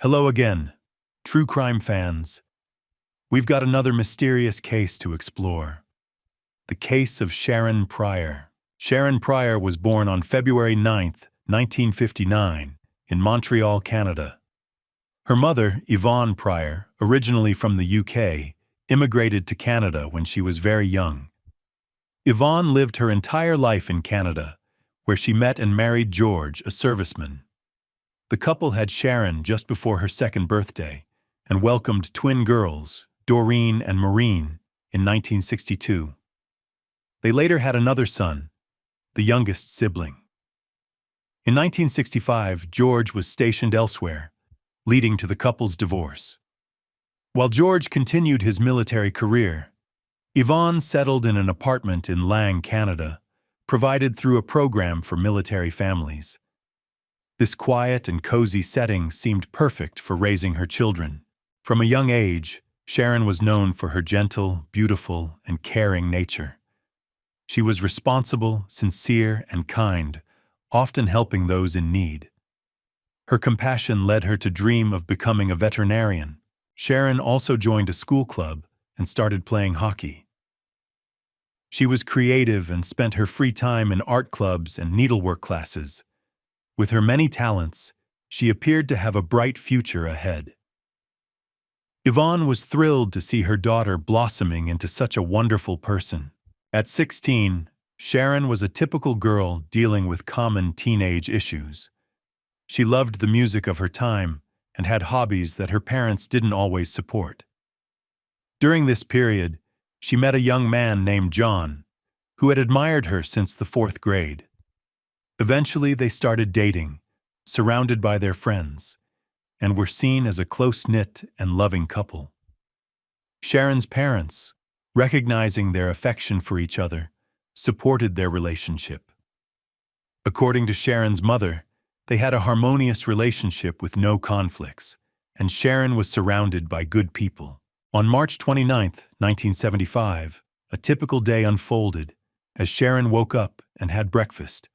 Hello again, true crime fans. We've got another mysterious case to explore. The case of Sharon Pryor. Sharon Pryor was born on February 9th, 1959, in Montreal, Canada. Her mother, Yvonne Pryor, originally from the UK, immigrated to Canada when she was very young. Yvonne lived her entire life in Canada, where she met and married George, a serviceman. The couple had Sharon just before her second birthday and welcomed twin girls, Doreen and Maureen, in 1962. They later had another son, the youngest sibling. In 1965, George was stationed elsewhere, leading to the couple's divorce. While George continued his military career, Yvonne settled in an apartment in Lang, Canada, provided through a program for military families. This quiet and cozy setting seemed perfect for raising her children. From a young age, Sharon was known for her gentle, beautiful, and caring nature. She was responsible, sincere, and kind, often helping those in need. Her compassion led her to dream of becoming a veterinarian. Sharon also joined a school club and started playing hockey. She was creative and spent her free time in art clubs and needlework classes. With her many talents, she appeared to have a bright future ahead. Yvonne was thrilled to see her daughter blossoming into such a wonderful person. At 16, Sharon was a typical girl dealing with common teenage issues. She loved the music of her time and had hobbies that her parents didn't always support. During this period, she met a young man named John, who had admired her since the 4th grade. Eventually, they started dating, surrounded by their friends, and were seen as a close-knit and loving couple. Sharon's parents, recognizing their affection for each other, supported their relationship. According to Sharon's mother, they had a harmonious relationship with no conflicts, and Sharon was surrounded by good people. On March 29th, 1975, a typical day unfolded as Sharon woke up and had breakfast.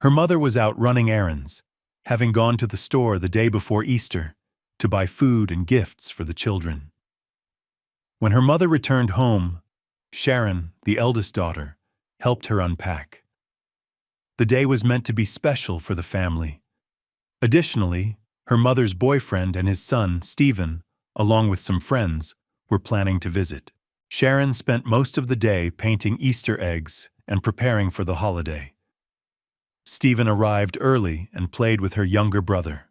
Her mother was out running errands, having gone to the store the day before Easter to buy food and gifts for the children. When her mother returned home, Sharon, the eldest daughter, helped her unpack. The day was meant to be special for the family. Additionally, her mother's boyfriend and his son, Stephen, along with some friends, were planning to visit. Sharon spent most of the day painting Easter eggs and preparing for the holiday. Stephen arrived early and played with her younger brother.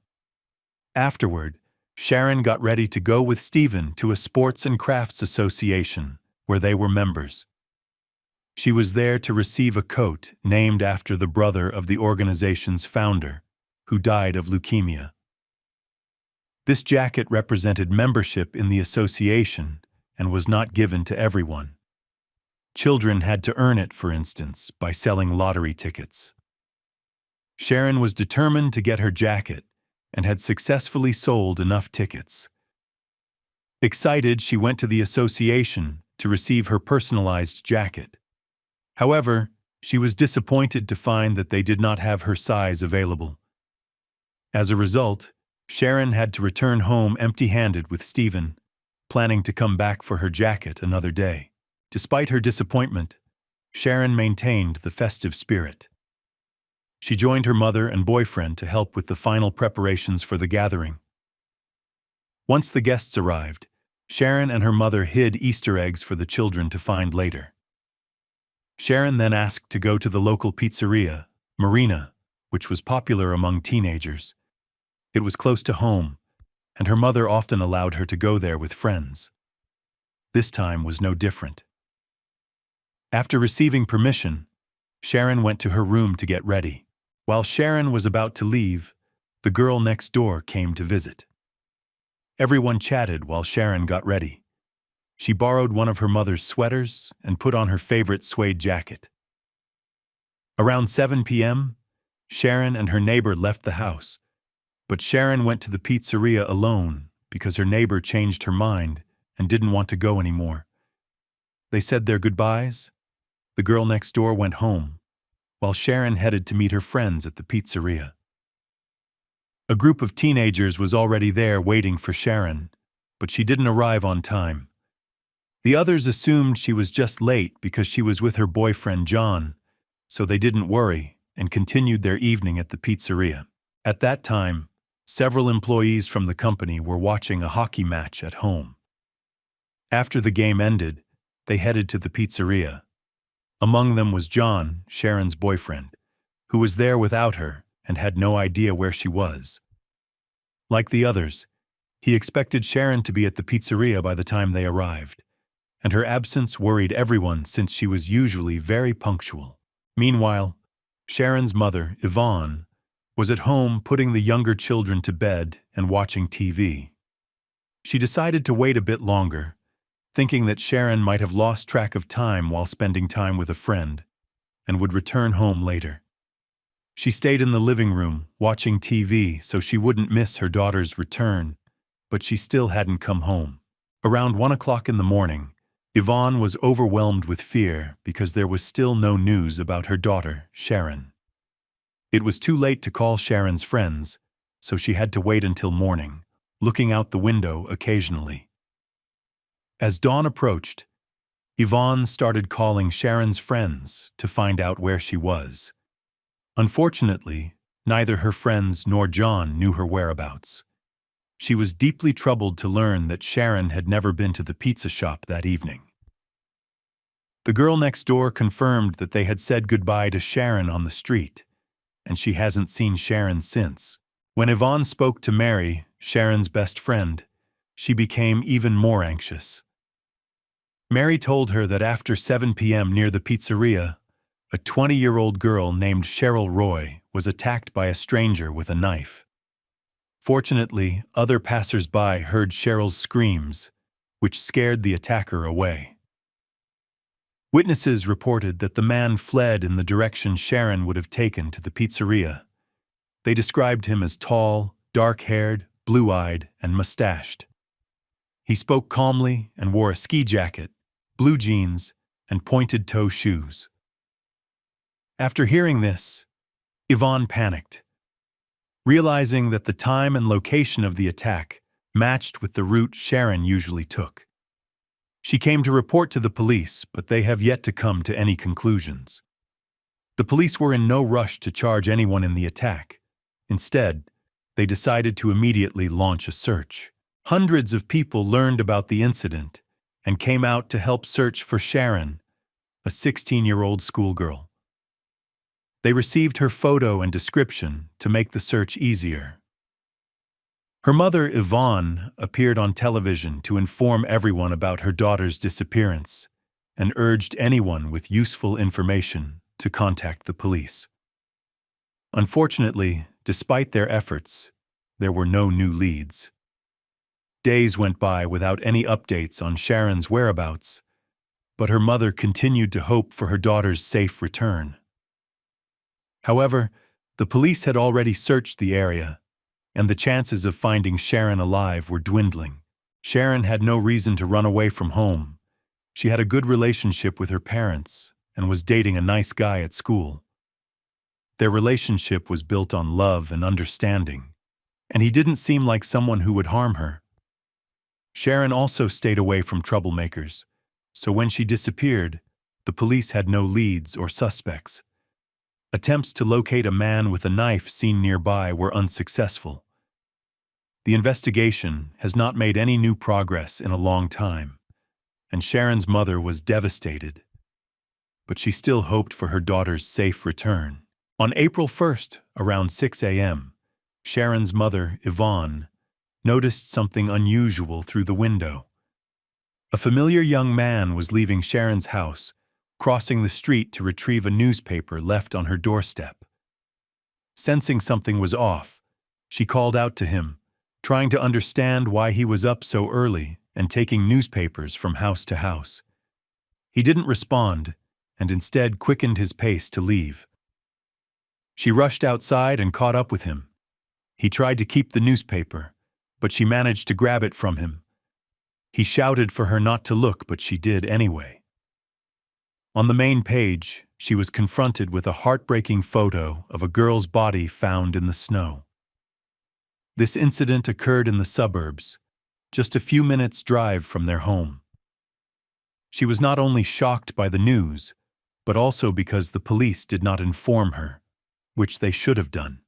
Afterward, Sharon got ready to go with Stephen to a sports and crafts association where they were members. She was there to receive a coat named after the brother of the organization's founder, who died of leukemia. This jacket represented membership in the association and was not given to everyone. Children had to earn it, for instance, by selling lottery tickets. Sharon was determined to get her jacket and had successfully sold enough tickets. Excited, she went to the association to receive her personalized jacket. However, she was disappointed to find that they did not have her size available. As a result, Sharon had to return home empty-handed with Stephen, planning to come back for her jacket another day. Despite her disappointment, Sharon maintained the festive spirit. She joined her mother and boyfriend to help with the final preparations for the gathering. Once the guests arrived, Sharon and her mother hid Easter eggs for the children to find later. Sharon then asked to go to the local pizzeria, Marina, which was popular among teenagers. It was close to home, and her mother often allowed her to go there with friends. This time was no different. After receiving permission, Sharon went to her room to get ready. While Sharon was about to leave, the girl next door came to visit. Everyone chatted while Sharon got ready. She borrowed one of her mother's sweaters and put on her favorite suede jacket. Around 7 p.m., Sharon and her neighbor left the house, but Sharon went to the pizzeria alone because her neighbor changed her mind and didn't want to go anymore. They said their goodbyes. The girl next door went home, while Sharon headed to meet her friends at the pizzeria. A group of teenagers was already there waiting for Sharon, but she didn't arrive on time. The others assumed she was just late because she was with her boyfriend John, so they didn't worry and continued their evening at the pizzeria. At that time, several employees from the company were watching a hockey match at home. After the game ended, they headed to the pizzeria. Among them was John, Sharon's boyfriend, who was there without her and had no idea where she was. Like the others, he expected Sharon to be at the pizzeria by the time they arrived, and her absence worried everyone since she was usually very punctual. Meanwhile, Sharon's mother, Yvonne, was at home putting the younger children to bed and watching TV. She decided to wait a bit longer, thinking that Sharon might have lost track of time while spending time with a friend and would return home later. She stayed in the living room watching TV so she wouldn't miss her daughter's return, but she still hadn't come home. Around 1 o'clock in the morning, Yvonne was overwhelmed with fear because there was still no news about her daughter, Sharon. It was too late to call Sharon's friends, so she had to wait until morning, looking out the window occasionally. As dawn approached, Yvonne started calling Sharon's friends to find out where she was. Unfortunately, neither her friends nor John knew her whereabouts. She was deeply troubled to learn that Sharon had never been to the pizza shop that evening. The girl next door confirmed that they had said goodbye to Sharon on the street, and she hasn't seen Sharon since. When Yvonne spoke to Mary, Sharon's best friend, she became even more anxious. Mary told her that after 7 p.m. near the pizzeria, a 20-year-old girl named Cheryl Roy was attacked by a stranger with a knife. Fortunately, other passers-by heard Cheryl's screams, which scared the attacker away. Witnesses reported that the man fled in the direction Sharon would have taken to the pizzeria. They described him as tall, dark-haired, blue-eyed, and mustached. He spoke calmly and wore a ski jacket, blue jeans, and pointed-toe shoes. After hearing this, Yvonne panicked, realizing that the time and location of the attack matched with the route Sharon usually took. She came to report to the police, but they have yet to come to any conclusions. The police were in no rush to charge anyone in the attack. Instead, they decided to immediately launch a search. Hundreds of people learned about the incident and came out to help search for Sharon, a 16-year-old schoolgirl. They received her photo and description to make the search easier. Her mother, Yvonne, appeared on television to inform everyone about her daughter's disappearance and urged anyone with useful information to contact the police. Unfortunately, despite their efforts, there were no new leads. Days went by without any updates on Sharon's whereabouts, but her mother continued to hope for her daughter's safe return. However, the police had already searched the area, and the chances of finding Sharon alive were dwindling. Sharon had no reason to run away from home. She had a good relationship with her parents and was dating a nice guy at school. Their relationship was built on love and understanding, and he didn't seem like someone who would harm her. Sharon also stayed away from troublemakers, so when she disappeared, the police had no leads or suspects. Attempts to locate a man with a knife seen nearby were unsuccessful. The investigation has not made any new progress in a long time, and Sharon's mother was devastated. But she still hoped for her daughter's safe return. On April 1st, around 6 a.m., Sharon's mother, Yvonne, noticed something unusual through the window. A familiar young man was leaving Sharon's house, crossing the street to retrieve a newspaper left on her doorstep. Sensing something was off, she called out to him, trying to understand why he was up so early and taking newspapers from house to house. He didn't respond, and instead quickened his pace to leave. She rushed outside and caught up with him. He tried to keep the newspaper, but she managed to grab it from him. He shouted for her not to look, but she did anyway. On the main page, she was confronted with a heartbreaking photo of a girl's body found in the snow. This incident occurred in the suburbs, just a few minutes' drive from their home. She was not only shocked by the news, but also because the police did not inform her, which they should have done.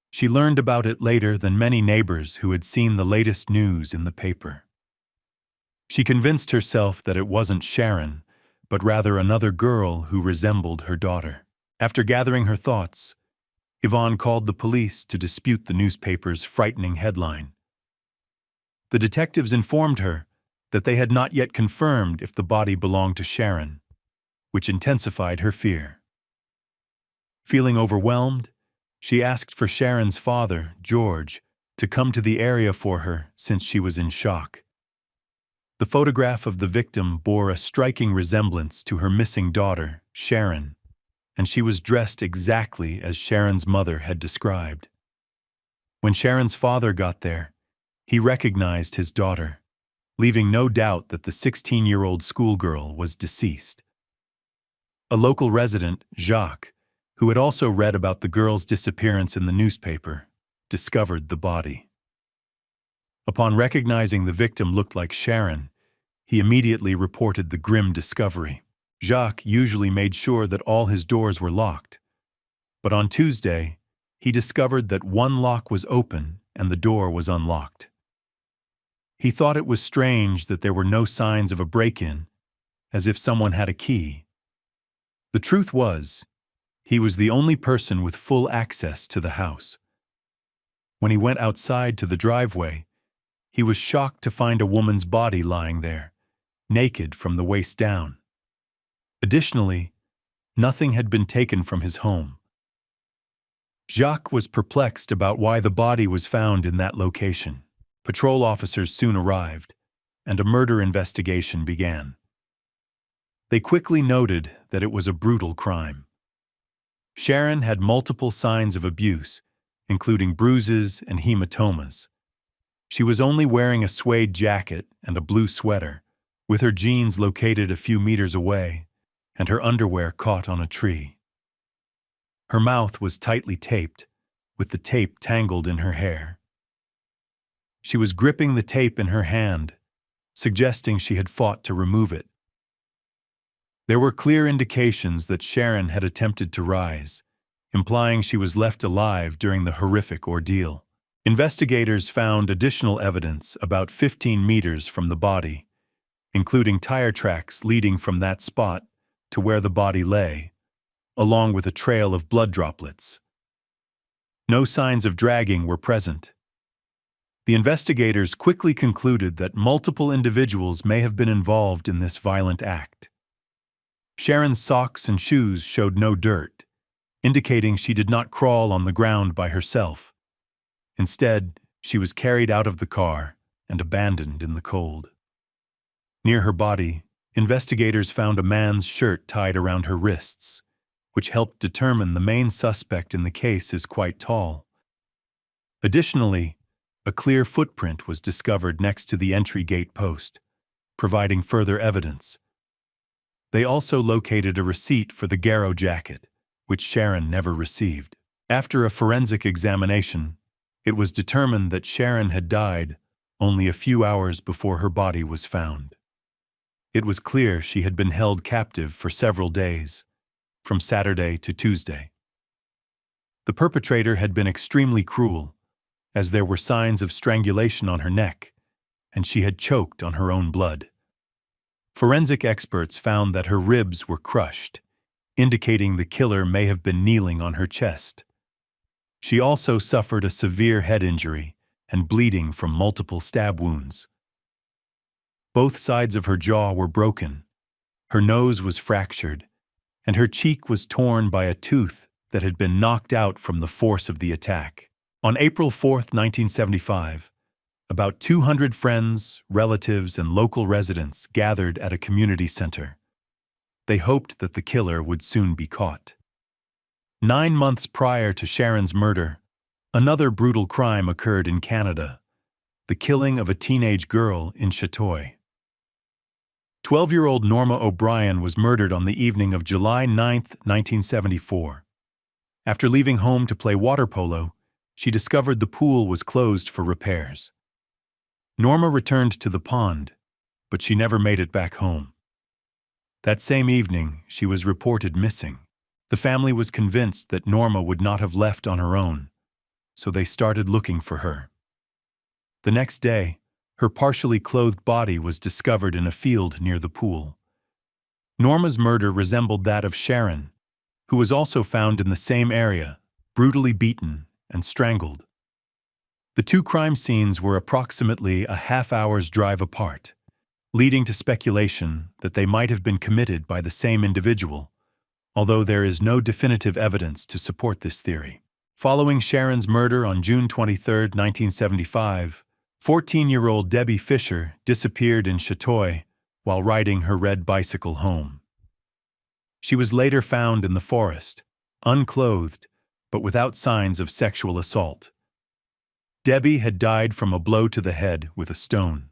She learned about it later than many neighbors who had seen the latest news in the paper. She convinced herself that it wasn't Sharon, but rather another girl who resembled her daughter. After gathering her thoughts, Yvonne called the police to dispute the newspaper's frightening headline. The detectives informed her that they had not yet confirmed if the body belonged to Sharon, which intensified her fear. Feeling overwhelmed, she asked for Sharon's father, George, to come to the area for her since she was in shock. The photograph of the victim bore a striking resemblance to her missing daughter, Sharon, and she was dressed exactly as Sharon's mother had described. When Sharon's father got there, he recognized his daughter, leaving no doubt that the 16-year-old schoolgirl was deceased. A local resident, Jacques, who had also read about the girl's disappearance in the newspaper, discovered the body. Upon recognizing the victim looked like Sharon, he immediately reported the grim discovery. Jacques usually made sure that all his doors were locked, but on Tuesday, he discovered that one lock was open and the door was unlocked. He thought it was strange that there were no signs of a break-in, as if someone had a key. The truth was, he was the only person with full access to the house. When he went outside to the driveway, he was shocked to find a woman's body lying there, naked from the waist down. Additionally, nothing had been taken from his home. Jacques was perplexed about why the body was found in that location. Patrol officers soon arrived, and a murder investigation began. They quickly noted that it was a brutal crime. Sharon had multiple signs of abuse, including bruises and hematomas. She was only wearing a suede jacket and a blue sweater, with her jeans located a few meters away, and her underwear caught on a tree. Her mouth was tightly taped, with the tape tangled in her hair. She was gripping the tape in her hand, suggesting she had fought to remove it. There were clear indications that Sharon had attempted to rise, implying she was left alive during the horrific ordeal. Investigators found additional evidence about 15 meters from the body, including tire tracks leading from that spot to where the body lay, along with a trail of blood droplets. No signs of dragging were present. The investigators quickly concluded that multiple individuals may have been involved in this violent act. Sharon's socks and shoes showed no dirt, indicating she did not crawl on the ground by herself. Instead, she was carried out of the car and abandoned in the cold. Near her body, investigators found a man's shirt tied around her wrists, which helped determine the main suspect in the case is quite tall. Additionally, a clear footprint was discovered next to the entry gate post, providing further evidence. They also located a receipt for the Garrow jacket, which Sharon never received. After a forensic examination, it was determined that Sharon had died only a few hours before her body was found. It was clear she had been held captive for several days, from Saturday to Tuesday. The perpetrator had been extremely cruel, as there were signs of strangulation on her neck, and she had choked on her own blood. Forensic experts found that her ribs were crushed, indicating the killer may have been kneeling on her chest. She also suffered a severe head injury and bleeding from multiple stab wounds. Both sides of her jaw were broken, her nose was fractured, and her cheek was torn by a tooth that had been knocked out from the force of the attack. On April 4, 1975, about 200 friends, relatives, and local residents gathered at a community center. They hoped that the killer would soon be caught. 9 months prior to Sharon's murder, another brutal crime occurred in Canada, the killing of a teenage girl in Chatoy. 12-year-old Norma O'Brien was murdered on the evening of July 9, 1974. After leaving home to play water polo, she discovered the pool was closed for repairs. Norma returned to the pond, but she never made it back home. That same evening, she was reported missing. The family was convinced that Norma would not have left on her own, so they started looking for her. The next day, her partially clothed body was discovered in a field near the pool. Norma's murder resembled that of Sharon, who was also found in the same area, brutally beaten and strangled. The two crime scenes were approximately a half-hour's drive apart, leading to speculation that they might have been committed by the same individual, although there is no definitive evidence to support this theory. Following Sharon's murder on June 23, 1975, 14-year-old Debbie Fisher disappeared in Chatoy while riding her red bicycle home. She was later found in the forest, unclothed, but without signs of sexual assault. Debbie had died from a blow to the head with a stone.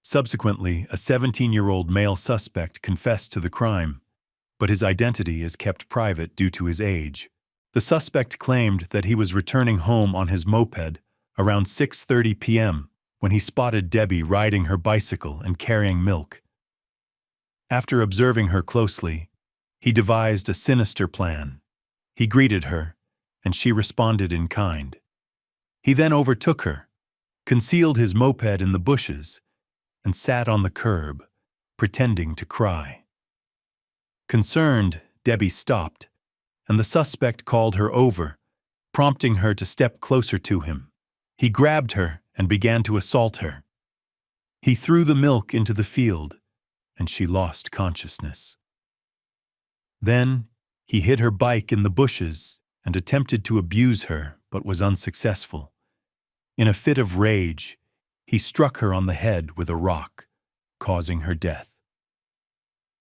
Subsequently, a 17-year-old male suspect confessed to the crime, but his identity is kept private due to his age. The suspect claimed that he was returning home on his moped around 6:30 p.m. when he spotted Debbie riding her bicycle and carrying milk. After observing her closely, he devised a sinister plan. He greeted her, and she responded in kind. He then overtook her, concealed his moped in the bushes, and sat on the curb, pretending to cry. Concerned, Debbie stopped, and the suspect called her over, prompting her to step closer to him. He grabbed her and began to assault her. He threw the milk into the field, and she lost consciousness. Then, he hid her bike in the bushes and attempted to abuse her, but was unsuccessful. In a fit of rage, he struck her on the head with a rock, causing her death.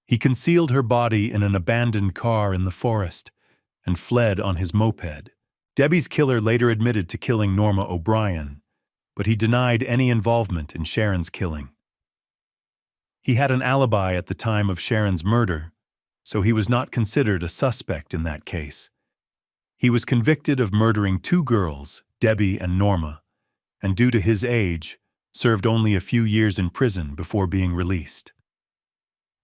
He concealed her body in an abandoned car in the forest and fled on his moped. Debbie's killer later admitted to killing Norma O'Brien, but he denied any involvement in Sharon's killing. He had an alibi at the time of Sharon's murder, so he was not considered a suspect in that case. He was convicted of murdering two girls, Debbie and Norma, and due to his age, served only a few years in prison before being released.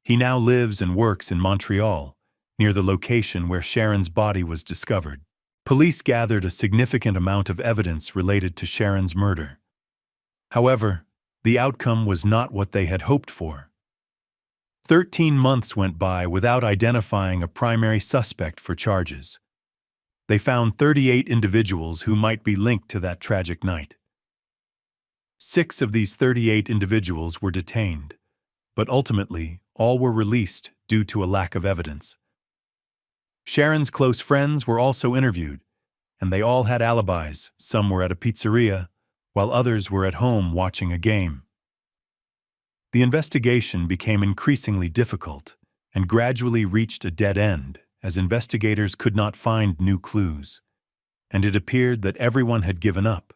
He now lives and works in Montreal, near the location where Sharon's body was discovered. Police gathered a significant amount of evidence related to Sharon's murder. However, the outcome was not what they had hoped for. 13 months went by without identifying a primary suspect for charges. They found 38 individuals who might be linked to that tragic night. 6 of these 38 individuals were detained, but ultimately all were released due to a lack of evidence. Sharon's close friends were also interviewed, and they all had alibis. Some were at a pizzeria, while others were at home watching a game. The investigation became increasingly difficult and gradually reached a dead end as investigators could not find new clues, and it appeared that everyone had given up,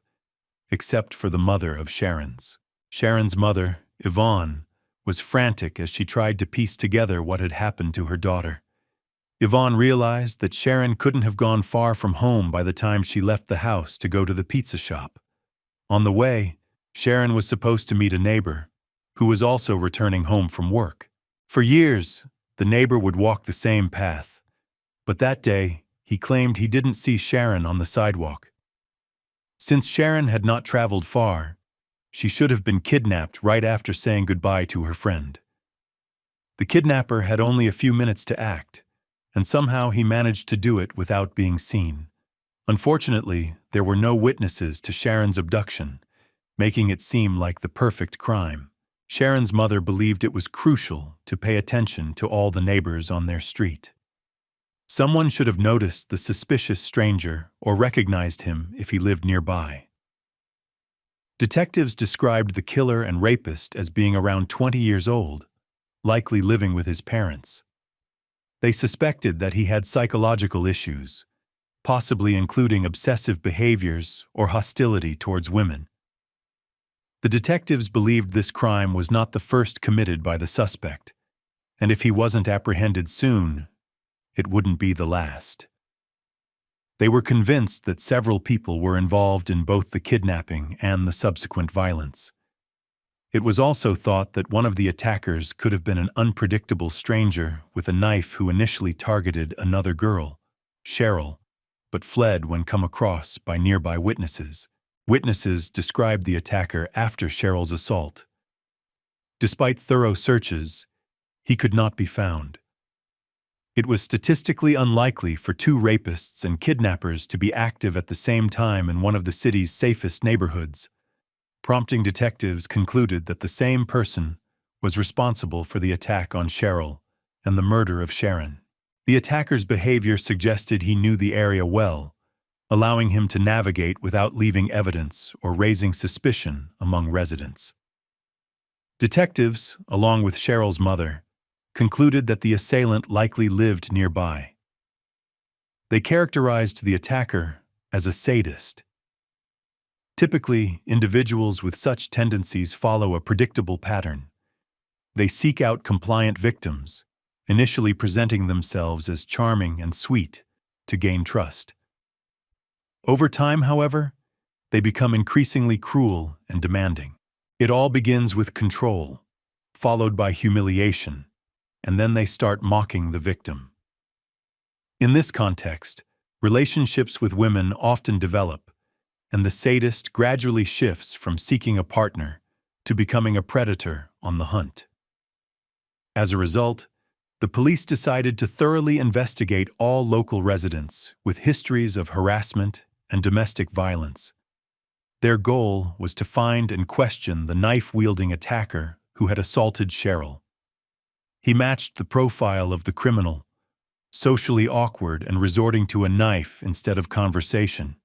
except for the mother of Sharon's. Sharon's mother, Yvonne, was frantic as she tried to piece together what had happened to her daughter. Yvonne realized that Sharon couldn't have gone far from home by the time she left the house to go to the pizza shop. On the way, Sharon was supposed to meet a neighbor, who was also returning home from work. For years, the neighbor would walk the same path, but that day, he claimed he didn't see Sharon on the sidewalk. Since Sharon had not traveled far, she should have been kidnapped right after saying goodbye to her friend. The kidnapper had only a few minutes to act, and somehow he managed to do it without being seen. Unfortunately, there were no witnesses to Sharon's abduction, making it seem like the perfect crime. Sharon's mother believed it was crucial to pay attention to all the neighbors on their street. Someone should have noticed the suspicious stranger or recognized him if he lived nearby. Detectives described the killer and rapist as being around 20 years old, likely living with his parents. They suspected that he had psychological issues, possibly including obsessive behaviors or hostility towards women. The detectives believed this crime was not the first committed by the suspect, and if he wasn't apprehended soon, it wouldn't be the last. They were convinced that several people were involved in both the kidnapping and the subsequent violence. It was also thought that one of the attackers could have been an unpredictable stranger with a knife who initially targeted another girl, Cheryl, but fled when come across by nearby witnesses. Witnesses described the attacker after Cheryl's assault. Despite thorough searches, he could not be found. It was statistically unlikely for two rapists and kidnappers to be active at the same time in one of the city's safest neighborhoods, prompting detectives concluded that the same person was responsible for the attack on Cheryl and the murder of Sharon. The attacker's behavior suggested he knew the area well, allowing him to navigate without leaving evidence or raising suspicion among residents. Detectives, along with Cheryl's mother, concluded that the assailant likely lived nearby. They characterized the attacker as a sadist. Typically, individuals with such tendencies follow a predictable pattern. They seek out compliant victims, initially presenting themselves as charming and sweet to gain trust. Over time, however, they become increasingly cruel and demanding. It all begins with control, followed by humiliation, and then they start mocking the victim. In this context, relationships with women often develop, and the sadist gradually shifts from seeking a partner to becoming a predator on the hunt. As a result, the police decided to thoroughly investigate all local residents with histories of harassment and domestic violence. Their goal was to find and question the knife-wielding attacker who had assaulted Cheryl. He matched the profile of the criminal, socially awkward and resorting to a knife instead of conversation.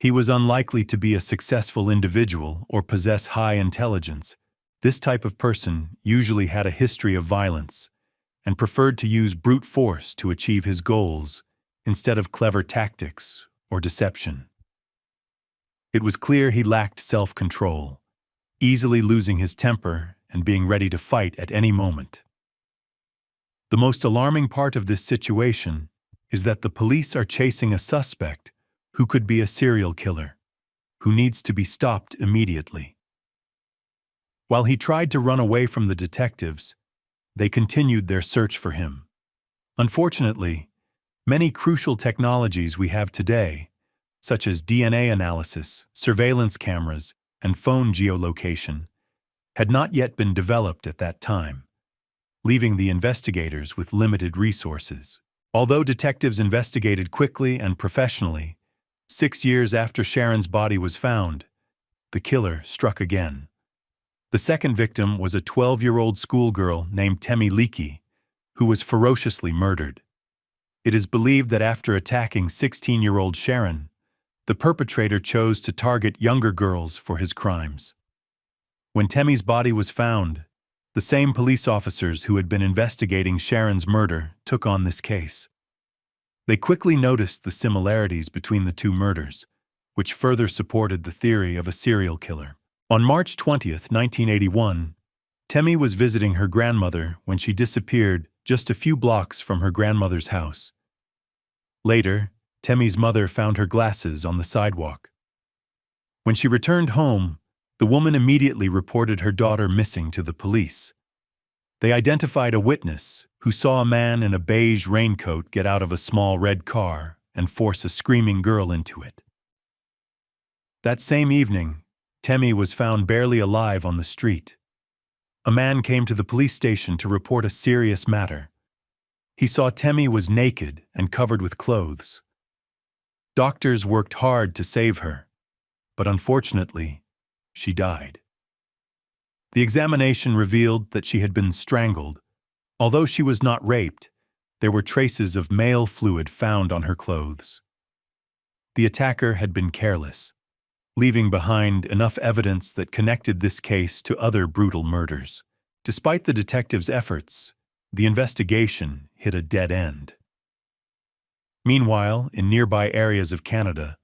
He was unlikely to be a successful individual or possess high intelligence. This type of person usually had a history of violence and preferred to use brute force to achieve his goals instead of clever tactics or deception. It was clear he lacked self-control, easily losing his temper and being ready to fight at any moment. The most alarming part of this situation is that the police are chasing a suspect who could be a serial killer, who needs to be stopped immediately. While he tried to run away from the detectives, they continued their search for him. Unfortunately, many crucial technologies we have today, such as DNA analysis, surveillance cameras, and phone geolocation, had not yet been developed at that time, leaving the investigators with limited resources. Although detectives investigated quickly and professionally, 6 years after Sharon's body was found, the killer struck again. The second victim was a 12-year-old schoolgirl named Temi Leakey, who was ferociously murdered. It is believed that after attacking 16-year-old Sharon, the perpetrator chose to target younger girls for his crimes. When Temi's body was found, the same police officers who had been investigating Sharon's murder took on this case. They quickly noticed the similarities between the two murders, which further supported the theory of a serial killer. On March 20, 1981, Temi was visiting her grandmother when she disappeared just a few blocks from her grandmother's house. Later, Temi's mother found her glasses on the sidewalk. When she returned home, the woman immediately reported her daughter missing to the police. They identified a witness who saw a man in a beige raincoat get out of a small red car and force a screaming girl into it. That same evening, Temi was found barely alive on the street. A man came to the police station to report a serious matter. He saw Temi was naked and covered with clothes. Doctors worked hard to save her, but unfortunately, she died. The examination revealed that she had been strangled. Although she was not raped, there were traces of male fluid found on her clothes. The attacker had been careless, leaving behind enough evidence that connected this case to other brutal murders. Despite the detectives' efforts, the investigation hit a dead end. Meanwhile, in nearby areas of Canada,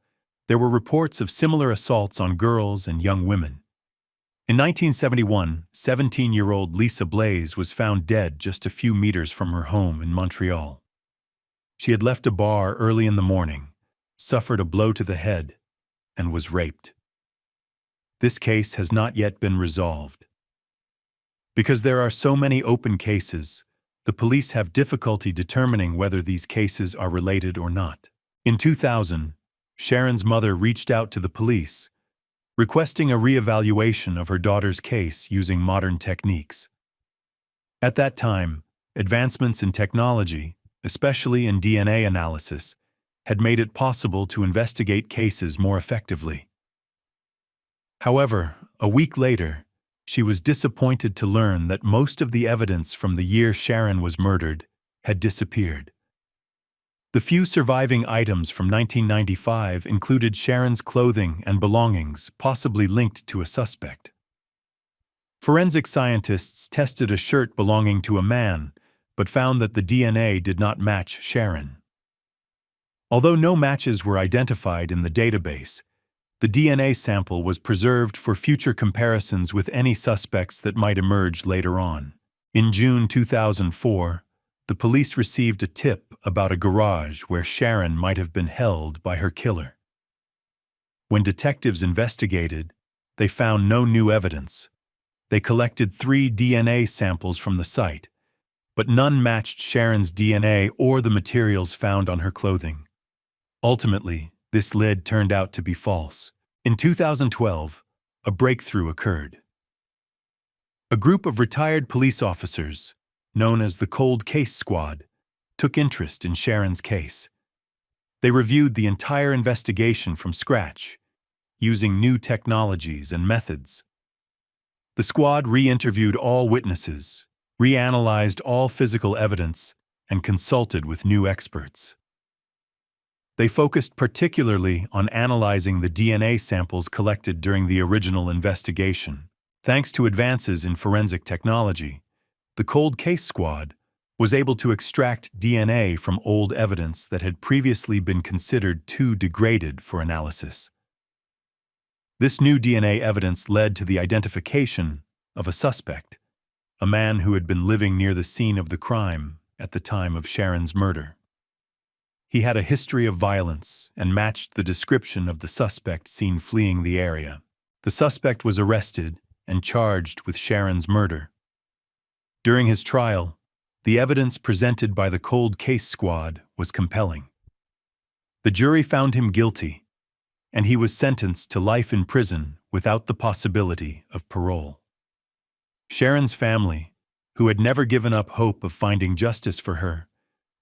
there were reports of similar assaults on girls and young women. In 1971, 17-year-old Lisa Blaze was found dead just a few meters from her home in Montreal. She had left a bar early in the morning, suffered a blow to the head and was raped. This case has not yet been resolved. Because there are so many open cases, the police have difficulty determining whether these cases are related or not. In 2000, Sharon's mother reached out to the police, requesting a reevaluation of her daughter's case using modern techniques. At that time, advancements in technology, especially in DNA analysis, had made it possible to investigate cases more effectively. However, a week later, she was disappointed to learn that most of the evidence from the year Sharon was murdered had disappeared. The few surviving items from 1995 included Sharon's clothing and belongings, possibly linked to a suspect. Forensic scientists tested a shirt belonging to a man, but found that the DNA did not match Sharon. Although no matches were identified in the database, the DNA sample was preserved for future comparisons with any suspects that might emerge later on. In June 2004, the police received a tip about a garage where Sharon might have been held by her killer. When detectives investigated, they found no new evidence. They collected 3 DNA samples from the site, but none matched Sharon's DNA or the materials found on her clothing. Ultimately, this lead turned out to be false. In 2012, a breakthrough occurred. A group of retired police officers, known as the Cold Case Squad, took interest in Sharon's case. They reviewed the entire investigation from scratch, using new technologies and methods. The squad re-interviewed all witnesses, reanalyzed all physical evidence, and consulted with new experts. They focused particularly on analyzing the DNA samples collected during the original investigation. Thanks to advances in forensic technology, the Cold Case Squad was able to extract DNA from old evidence that had previously been considered too degraded for analysis. This new DNA evidence led to the identification of a suspect, a man who had been living near the scene of the crime at the time of Sharon's murder. He had a history of violence and matched the description of the suspect seen fleeing the area. The suspect was arrested and charged with Sharon's murder. During his trial, the evidence presented by the Cold Case Squad was compelling. The jury found him guilty, and he was sentenced to life in prison without the possibility of parole. Sharon's family, who had never given up hope of finding justice for her,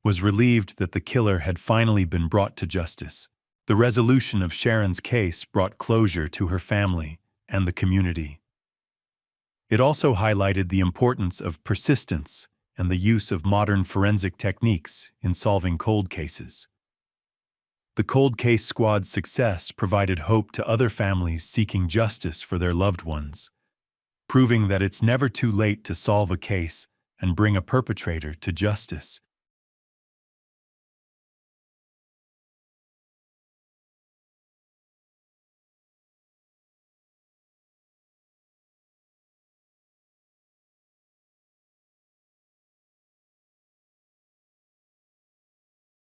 was relieved that the killer had finally been brought to justice. The resolution of Sharon's case brought closure to her family and the community. It also highlighted the importance of persistence and the use of modern forensic techniques in solving cold cases. The Cold Case Squad's success provided hope to other families seeking justice for their loved ones, proving that it's never too late to solve a case and bring a perpetrator to justice.